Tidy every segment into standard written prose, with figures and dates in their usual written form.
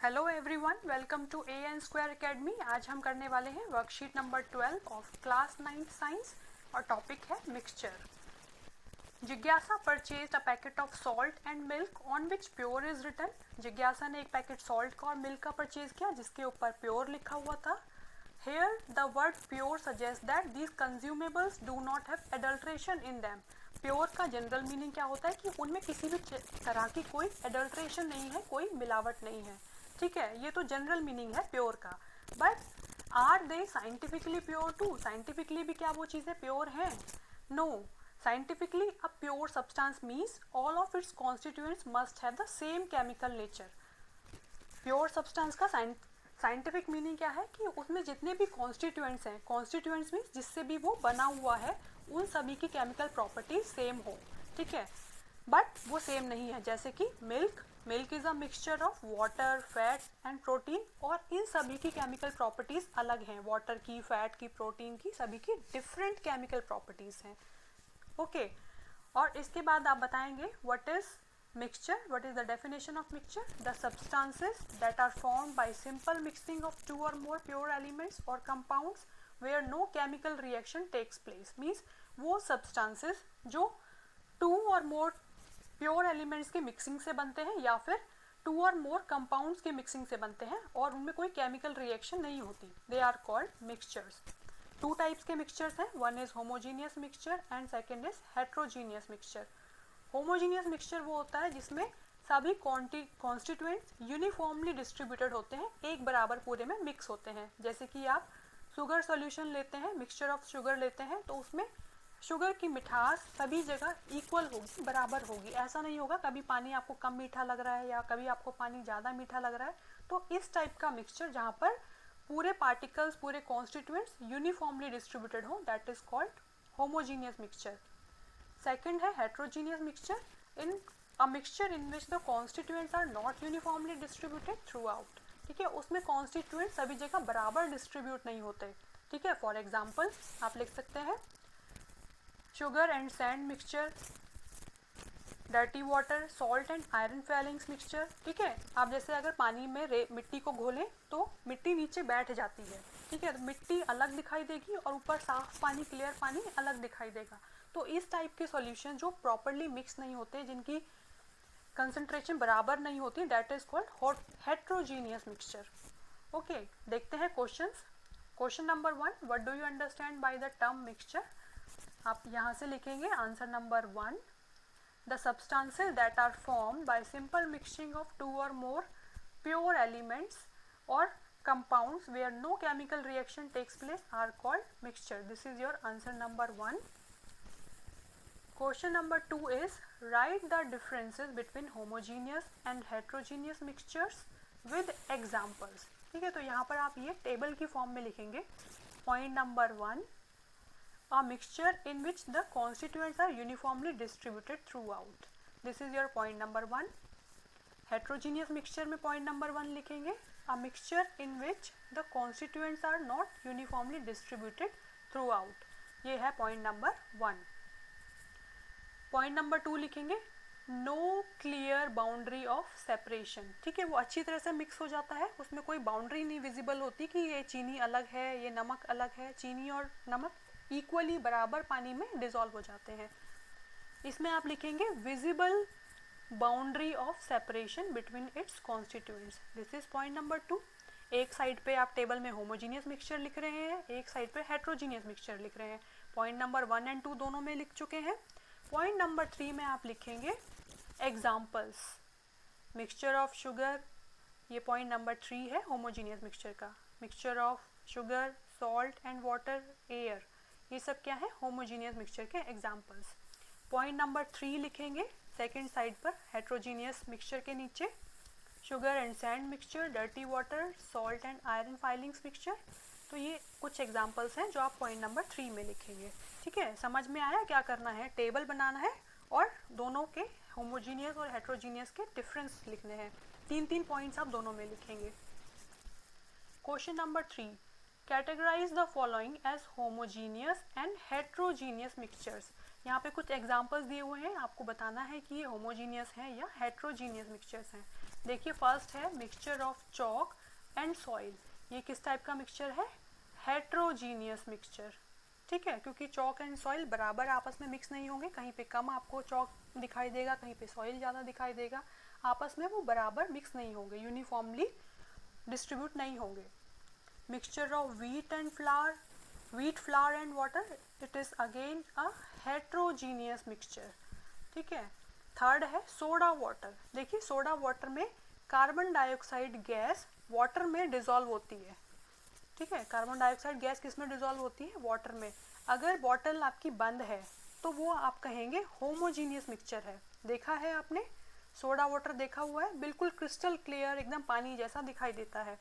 Hello everyone, welcome to A N square academy. आज हम करने वाले हैं worksheet number 12 of class 9 science और टॉपिक है मिक्सचर। जिज्ञासा purchased a packet of salt and milk on which pure is written. जिज्ञासा ने एक पैकेट सॉल्ट का और मिल्क का परचेज किया जिसके ऊपर प्योर लिखा हुआ था। Here the word pure suggest that these consumables do not have adulteration in them. Pure का जनरल मीनिंग क्या होता है कि उनमें किसी भी तरह की कोई एडल्ट्रेशन नहीं है, कोई मिलावट नहीं है। ठीक है, ये तो जनरल मीनिंग है प्योर का। But are they scientifically pure too? Scientifically भी क्या वो चीज़ें प्योर हैं? No. Scientifically a pure substance means all of its constituents must have the same chemical nature. Pure substance का साइंटिफिक मीनिंग क्या है कि उसमें जितने भी कॉन्स्टिट्यूएंट्स हैं, कॉन्स्टिट्यूएंट्स मीन्स जिससे भी वो बना हुआ है, उन सभी की केमिकल प्रॉपर्टीज सेम हो। ठीक है, बट वो सेम नहीं है। जैसे कि milk is a mixture of water, fat and protein, और इन सभी की केमिकल प्रॉपर्टीज़ अलग हैं। वाटर की, फैट की, प्रोटीन की, सभी की डिफरेंट केमिकल प्रॉपर्टीज़ हैं। ओके, और इसके बाद आप बताएंगे what is mixture. What is the definition of mixture? The substances that are formed by simple mixing of two or more pure elements or compounds where no chemical reaction takes place. Means वो substances जो two or more pure elements के mixing से बनते हैं या फिर two or more compounds के mixing से बनते हैं और उनमें कोई chemical reaction नहीं होती, they are called mixtures. Two types के mixtures हैं, one is homogeneous mixture and second is heterogeneous mixture. Homogeneous mixture वो होता है जिसमें सभी कॉन्स्टिट्यूएंट्स यूनिफॉर्मली डिस्ट्रीब्यूटेड होते हैं, एक बराबर पूरे में मिक्स होते हैं। जैसे कि आप शुगर सॉल्यूशन लेते हैं, मिक्सचर ऑफ शुगर लेते हैं, तो उसमें शुगर की मिठास सभी जगह इक्वल होगी, बराबर होगी। ऐसा नहीं होगा कभी पानी आपको कम मीठा लग रहा है या कभी आपको पानी ज़्यादा मीठा लग रहा है। तो इस टाइप का मिक्सचर जहाँ पर पूरे पार्टिकल्स, पूरे कॉन्स्टिट्यूएंट्स यूनिफॉर्मली डिस्ट्रीब्यूटेड हो, that is called homogeneous mixture. Second है heterogeneous mixture, in a mixture in which the constituents are not uniformly distributed throughout. ठीक है, उसमें कॉन्स्टिट्यूएंट सभी जगह बराबर डिस्ट्रीब्यूट नहीं होते। ठीक है, फॉर एग्जाम्पल आप लिख सकते हैं sugar and sand mixture, dirty water, salt and iron Fehling's mixture. ठीक है, आप जैसे अगर पानी में मिट्टी को घोलें तो मिट्टी नीचे बैठ जाती है। ठीक है, तो मिट्टी अलग दिखाई देगी और ऊपर साफ पानी, क्लियर पानी अलग दिखाई देगा। तो इस टाइप के सॉल्यूशन जो प्रॉपरली मिक्स नहीं होते, जिनकी कंसंट्रेशन बराबर नहीं होती, that is called heterogeneous mixture. Okay, देखते हैं questions. Question number 1, what do you understand by the term mixture? आप यहाँ से लिखेंगे answer number 1, the substances that are formed by simple mixing of two or more pure elements or compounds where no chemical reaction takes place are called mixture. This is your answer number 1. Question number 2 is write the differences between homogeneous and heterogeneous mixtures with examples. ठीक है, तो यहाँ पर आप ये table की form में लिखेंगे। Point number 1, a mixture in which the constituents are uniformly distributed throughout. This is your point number 1. Heterogeneous mixture में point number 1 लिखेंगे, a mixture in which the constituents are not uniformly distributed throughout. ये है point number 1. point number 2 लिखेंगे no clear boundary of separation. ठीक है, वो अच्छी तरह से मिक्स हो जाता है, उसमें कोई बाउंड्री नहीं विजिबल होती कि ये चीनी अलग है, ये नमक अलग है। चीनी और नमक इक्वली बराबर पानी में डिसॉल्व हो जाते हैं। इसमें आप लिखेंगे visible boundary of separation between its constituents. This is point number 2। एक साइड पे आप टेबल में होमोजीनियस मिक्सचर लिख रहे हैं, एक साइड पे हेट्रोजीनियस मिक्सचर लिख रहे हैं। पॉइंट नंबर 1 एंड 2 दोनों में लिख चुके हैं। पॉइंट नंबर 3 में आप लिखेंगे एग्जाम्पल्स। मिक्सचर ऑफ शुगर, ये पॉइंट नंबर 3 है होमोजीनियस मिक्सचर का। Mixture of sugar, salt and water, air, ये सब क्या है होमोजीनियस मिक्सचर के एग्जाम्पल्स। पॉइंट नंबर 3 लिखेंगे सेकेंड साइड पर हेट्रोजीनियस मिक्सचर के नीचे sugar and sand mixture, dirty water, salt and iron filings mixture. तो ये कुछ एग्जाम्पल्स हैं जो आप पॉइंट नंबर 3 में लिखेंगे। ठीक है, समझ में आया क्या करना है? टेबल बनाना है और दोनों के होमोजीनियस और हेट्रोजीनियस के डिफरेंस लिखने हैं। 3-3 पॉइंट्स आप दोनों में लिखेंगे। Question number 3, categorise the following as homogeneous and heterogeneous mixtures. यहाँ पे कुछ एग्जाम्पल्स दिए हुए हैं, आपको बताना है कि ये होमोजीनियस हैं या हेट्रोजीनियस मिक्सचर्स हैं। देखिए फर्स्ट है mixture of chalk and soil. ये किस टाइप का मिक्सचर है? Heterogeneous mixture. ठीक है, क्योंकि चॉक एंड सॉइल बराबर आपस में मिक्स नहीं होंगे, कहीं पे कम आपको चॉक दिखाई देगा, कहीं पे सॉइल ज़्यादा दिखाई देगा, आपस में वो बराबर मिक्स नहीं होंगे, यूनिफॉर्मली डिस्ट्रीब्यूट नहीं होंगे। Mixture of wheat flour and water, it is again a heterogeneous mixture। ठीक है। थर्ड है सोडा वाटर। देखिए सोडा वाटर में कार्बन डाइऑक्साइड गैस वाटर में डिजॉल्व होती है। ठीक है, कार्बन डाइऑक्साइड गैस किस में डिजॉल्व होती है? वाटर में। अगर बॉटल आपकी बंद है तो वो आप कहेंगे होमोजीनियस मिक्सचर है। देखा है आपने? सोडा वाटर देखा हुआ है, बिल्कुल क्रिस्टल क्लियर, एकदम पानी जैसा दिखाई देता है।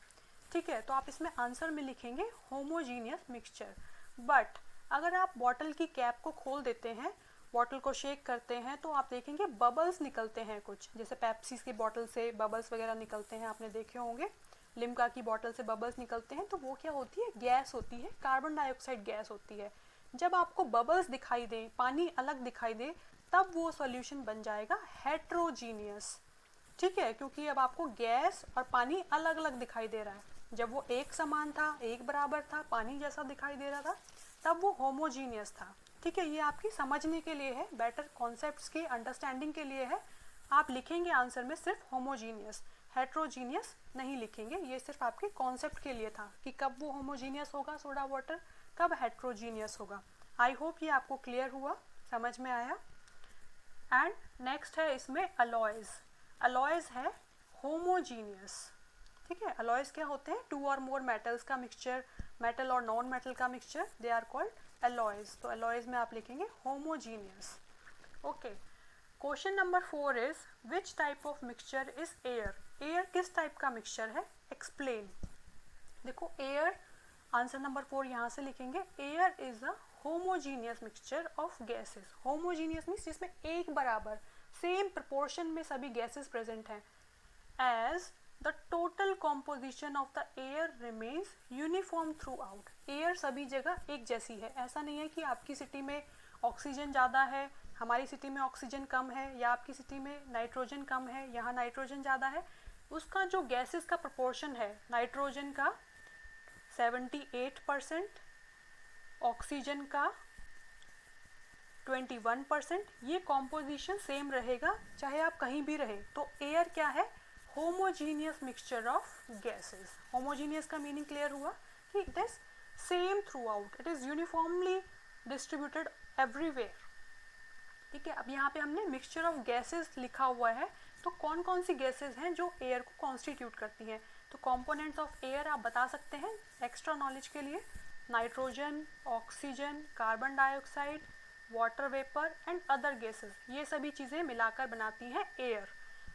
ठीक है, तो आप इसमें आंसर में लिखेंगे होमोजीनियस मिक्सचर। बट अगर आप बॉटल की कैप को खोल देते हैं, बॉटल को शेक करते हैं, तो आप देखेंगे बबल्स निकलते हैं कुछ, जैसे पेप्सी की बॉटल से बबल्स वगैरह निकलते हैं, आपने देखे होंगे। लिम्का की बॉटल से बबल्स निकलते हैं, तो वो क्या होती है? गैस होती है, कार्बन डाइऑक्साइड गैस होती है। जब आपको बबल्स दिखाई दे, पानी अलग दिखाई दे, तब वो सॉल्यूशन बन जाएगा हेट्रोजीनियस। ठीक है, क्योंकि अब आपको गैस और पानी अलग अलग दिखाई दे रहा है। जब वो एक समान था, एक बराबर था, पानी जैसा दिखाई दे रहा था, तब वो होमोजीनियस था। ठीक है, ये आपकी समझने के लिए है, बेटर कॉन्सेप्ट्स की अंडरस्टैंडिंग के लिए है। आप लिखेंगे आंसर में सिर्फ होमोजीनियस, हेट्रोजीनियस नहीं लिखेंगे। ये सिर्फ आपके कॉन्सेप्ट के लिए था कि कब वो होमोजीनियस होगा सोडा वाटर, कब हेट्रोजीनियस होगा। आई होप ये आपको क्लियर हुआ, समझ में आया। एंड नेक्स्ट है इसमें अलॉयज। अलॉयज है होमोजीनियस। ठीक है, अलॉयज क्या होते हैं? टू और मोर मेटल्स का मिक्सचर, मेटल और नॉन मेटल का mixture, they are called alloys. तो अलॉयज में आप लिखेंगे homogeneous. Okay, question number 4 is which type of mixture is air. Air किस टाइप का मिक्सचर है? एक्सप्लेन। देखो एयर, आंसर नंबर 4 यहाँ से लिखेंगे। Air is a homogeneous mixture of gases. Homogeneous means जिसमें एक बराबर सेम प्रोपोर्शन में सभी गैसेस प्रेजेंट हैं। As the total composition of the air remains uniform through out. Air सभी जगह एक जैसी है। ऐसा नहीं है कि आपकी सिटी में ऑक्सीजन ज़्यादा है, हमारी सिटी में ऑक्सीजन कम है, या आपकी सिटी में नाइट्रोजन कम है, यहाँ नाइट्रोजन ज़्यादा है। उसका जो गैसेस का प्रोपोर्शन है, नाइट्रोजन का 78%, ऑक्सीजन का 21%, ये कॉम्पोजिशन सेम रहेगा चाहे आप कहीं भी रहे। तो एयर क्या है? Homogeneous mixture of gases. Homogeneous का मीनिंग क्लियर हुआ कि it is same through out, it is uniformly distributed everywhere. ठीक है, अब यहाँ पे हमने मिक्सचर ऑफ गैसेस लिखा हुआ है, तो कौन कौन सी गैसेस हैं जो एयर को कॉन्स्टिट्यूट करती हैं। तो कंपोनेंट्स ऑफ एयर आप बता सकते हैं एक्स्ट्रा नॉलेज के लिए। Nitrogen, oxygen, carbon dioxide, water vapour and other gases, ये सभी चीज़ें मिलाकर बनाती हैं air.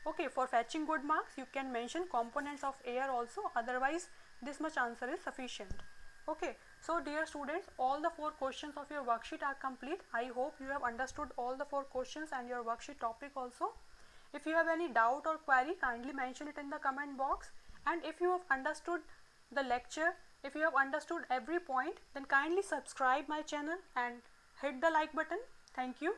Okay, for fetching good marks, you can mention components of air also, otherwise this much answer is sufficient. Okay, so dear students, all the 4 questions of your worksheet are complete. I hope you have understood all the 4 questions and your worksheet topic also. If you have any doubt or query, kindly mention it in the comment box. And if you have understood the lecture, if you have understood every point, then kindly subscribe my channel and hit the like button. Thank you.